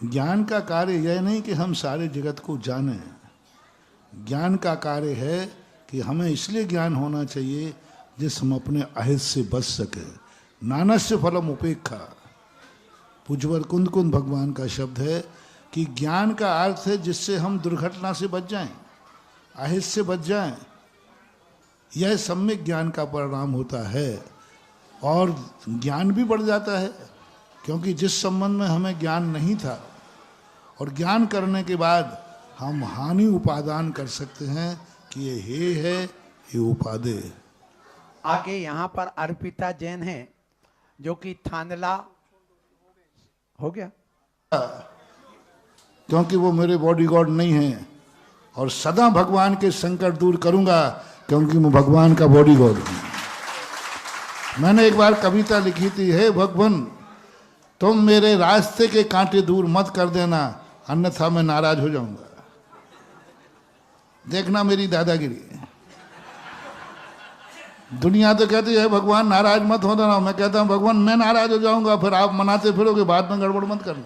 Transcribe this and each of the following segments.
ज्ञान का कार्य यह नहीं कि हम सारे जगत को जानें। ज्ञान का कार्य है कि हमें इसलिए ज्ञान होना चाहिए जिस हम अपने अहित से बच सके। नानस्य फलम उपेक्षा, पूज्यवर कुंद कुंद भगवान का शब्द है कि ज्ञान का अर्थ है जिससे हम दुर्घटना से बच जाएं, अहित से बच जाएं। यह सम्यक ज्ञान का परिणाम होता है और ज्ञान भी बढ़ जाता है, क्योंकि जिस संबंध में हमें ज्ञान नहीं था और ज्ञान करने के बाद हम हानि उपादान कर सकते हैं कि ये हे है, ये उपादे। आगे यहाँ पर अर्पिता जैन है जो कि थानला हो गया, क्योंकि वो मेरे बॉडीगार्ड नहीं है और सदा भगवान के संकट दूर करूंगा क्योंकि मैं भगवान का बॉडीगार्ड हूं। मैंने एक बार कविता लिखी थी, हे भगवान तुम मेरे रास्ते के कांटे दूर मत कर देना, अन्यथा मैं नाराज हो जाऊंगा। देखना मेरी दादागिरी। दुनिया तो कहती है भगवान नाराज मत हो देना, मैं कहता हूं भगवान मैं नाराज हो जाऊंगा, फिर आप मनाते फिरोगे, बाद में गड़बड़ मत करना।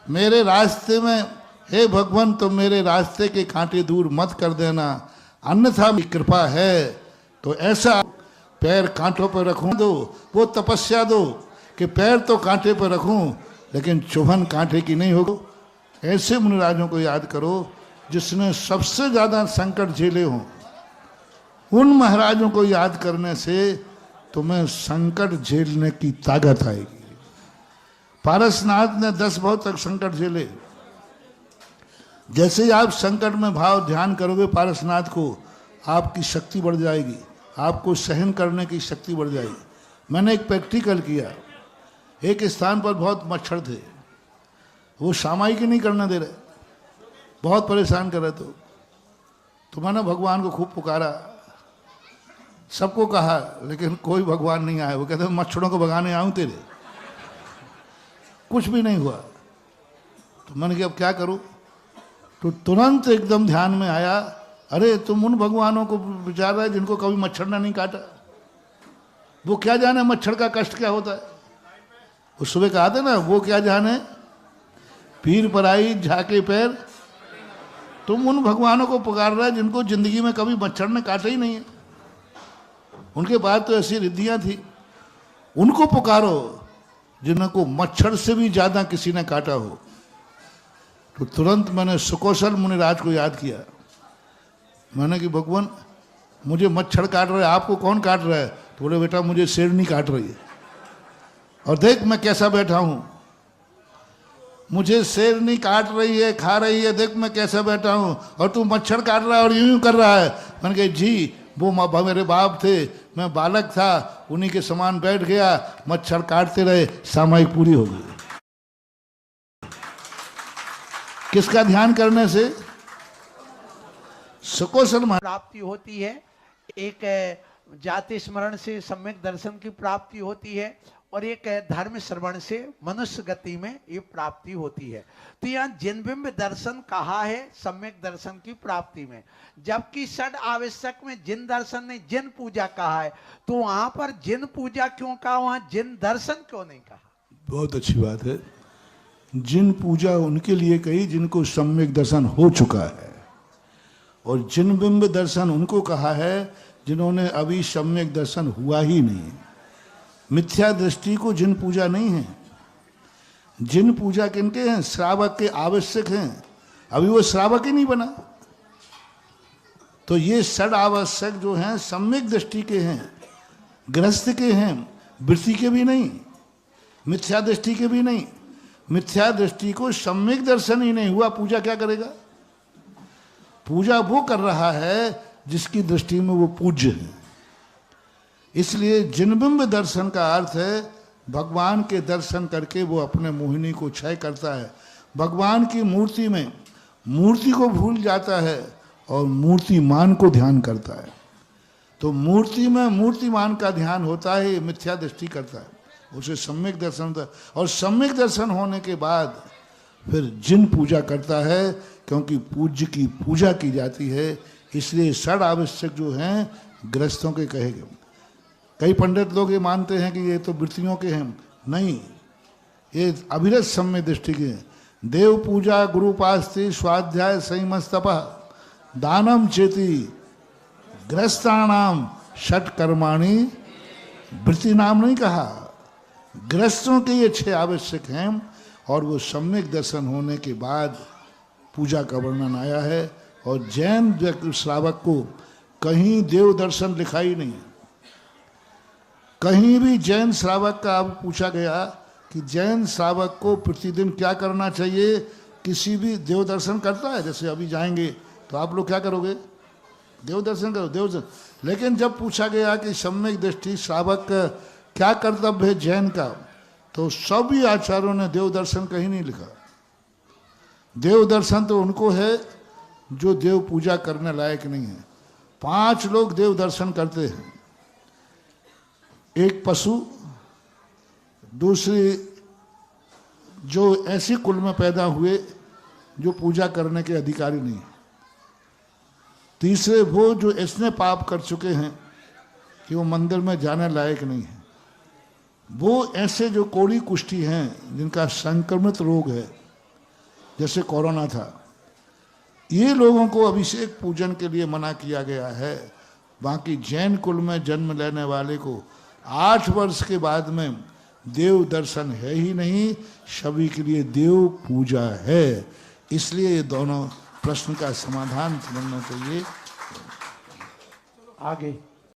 मेरे रास्ते में, हे भगवान तुम मेरे रास्ते के कांटे दूर मत कर देना, अन्यथा मेरी कृपा है तो ऐसा पैर कांटों पर रखूं दो, वो तपस्या दो कि पैर तो कांटे पर रखूं लेकिन चुभन कांटे की नहीं हो। ऐसे मुनिराजों को याद करो जिसने सबसे ज्यादा संकट झेले हों। उन महाराजों को याद करने से तुम्हें संकट झेलने की ताकत आएगी। पारसनाथ ने 10 बहुत तक संकट झेले। जैसे ही आप संकट में भाव ध्यान करोगे पारसनाथ को, आपकी शक्ति बढ़ जाएगी, आपको सहन करने की शक्ति बढ़ जाएगी। मैंने एक प्रैक्टिकल किया। एक स्थान पर बहुत मच्छर थे, वो सामायिक नहीं करने दे रहे, बहुत परेशान कर रहे। तो मैंने भगवान को खूब पुकारा, सबको कहा, लेकिन कोई भगवान नहीं आया। वो कहते मच्छरों को भगाने आऊं तेरे, कुछ भी नहीं हुआ। तो मैंने कहा अब क्या करूं? तो तुरंत एकदम ध्यान में आया, अरे तुम उन भगवानों को विचार रहे जिनको कभी मच्छर ने नहीं काटा। वो क्या जाने मच्छर का कष्ट क्या होता है। उस सुबह कहा था ना, वो क्या जाने पीर पराई झाके पैर। तुम उन भगवानों को पुकार रहे जिनको जिंदगी में कभी मच्छर ने काटा ही नहीं है, उनके बाद तो ऐसी रिद्धियां थी। उनको पुकारो जिनको मच्छर से भी ज्यादा किसी ने काटा हो। तो तुरंत मैंने सुकौशल मुनिराज को याद किया। मैंने कि भगवान मुझे मच्छर काट रहे, आपको कौन काट रहा है? तो बोले बेटा मुझे शेरनी काट रही है, और देख मैं कैसा बैठा हूं। मुझे शेरनी काट रही है, खा रही है, देख मैं कैसा बैठा हूं, और तू मच्छर काट रहा है और यूं कर रहा है। मैंने कहा जी वो मेरे बाप थे, मैं बालक था, उन्हीं के समान बैठ गया, मच्छर काटते रहे, सामायिक पूरी हो गई। किसका ध्यान करने से? सुकौशल प्राप्ति होती है। एक जाति स्मरण से सम्यक दर्शन की प्राप्ति होती है और एक धर्म श्रवण से मनुष्य गति में ये प्राप्ति होती है। तो यहाँ जिनबिंब दर्शन कहा है सम्यक दर्शन की प्राप्ति में, जबकि षड आवश्यक में जिन दर्शन ने जिन पूजा कहा है। तो वहां पर जिन पूजा क्यों कहा, वहां जिन दर्शन क्यों नहीं कहा? बहुत अच्छी बात है। जिन पूजा उनके लिए कही जिनको सम्यक दर्शन हो चुका है, और जिन बिंब दर्शन उनको कहा है जिन्होंने अभी सम्यक दर्शन हुआ ही नहीं। मिथ्या दृष्टि को जिन पूजा नहीं है। जिन पूजा किनके हैं? श्रावक के आवश्यक हैं, अभी वो श्रावक ही नहीं बना। तो ये षड आवश्यक जो हैं सम्यक दृष्टि के हैं, गृहस्थ के हैं, वृत्ति के भी नहीं, मिथ्या दृष्टि के भी नहीं। मिथ्या दृष्टि को सम्यक दर्शन ही नहीं हुआ, पूजा क्या करेगा? पूजा वो कर रहा है जिसकी दृष्टि में वो पूज्य है। इसलिए जिनबिंब दर्शन का अर्थ है भगवान के दर्शन करके वो अपने मोहिनी को क्षय करता है। भगवान की मूर्ति में मूर्ति को भूल जाता है और मूर्तिमान को ध्यान करता है। तो मूर्ति में मूर्तिमान का ध्यान होता है, मिथ्या दृष्टि करता है, उसे सम्यक दर्शन होता है। और सम्यक दर्शन होने के बाद फिर जिन पूजा करता है, क्योंकि पूज्य की पूजा की जाती है। इसलिए षड आवश्यक जो हैं गृहस्थों के कहे गए। कई पंडित लोग ये मानते हैं कि ये तो वृत्तियों के हैं, नहीं, ये अभिरत सम्य दृष्टि के हैं। देव पूजा गुरुपास्ति स्वाध्याय संयमस्तप दानम चेति ग्रस्तानाम षट कर्माणि वृत्ति नाम नहीं कहा। ग्रस्तों के ये 6 आवश्यक हैं और वो सम्यक दर्शन होने के बाद पूजा का वर्णन आया है। और जैन श्रावक को कहीं देव दर्शन लिखा ही नहीं है। कहीं भी जैन श्रावक का अब पूछा गया कि जैन श्रावक को प्रतिदिन क्या करना चाहिए, किसी भी देव दर्शन करता है? जैसे अभी जाएंगे तो आप लोग क्या करोगे? देव दर्शन करो, देव दर्शन। लेकिन जब पूछा गया कि सम्यक दृष्टि श्रावक का क्या कर्तव्य है जैन का, तो सभी आचार्यों ने देव दर्शन कहीं नहीं लिखा। देव दर्शन तो उनको है जो देव पूजा करने लायक नहीं है। 5 लोग देव दर्शन करते हैं, एक पशु, दूसरी जो ऐसी कुल में पैदा हुए जो पूजा करने के अधिकारी नहीं, तीसरे वो जो ऐसे पाप कर चुके हैं कि वो मंदिर में जाने लायक नहीं है, वो ऐसे जो कोड़ी कुष्ठी हैं जिनका संक्रमित रोग है जैसे कोरोना था, ये लोगों को अभिषेक पूजन के लिए मना किया गया है। बाकी जैन कुल में जन्म लेने वाले को 8 वर्ष के बाद में देव दर्शन है ही नहीं, सभी के लिए देव पूजा है। इसलिए ये दोनों प्रश्न का समाधान समझना चाहिए। आगे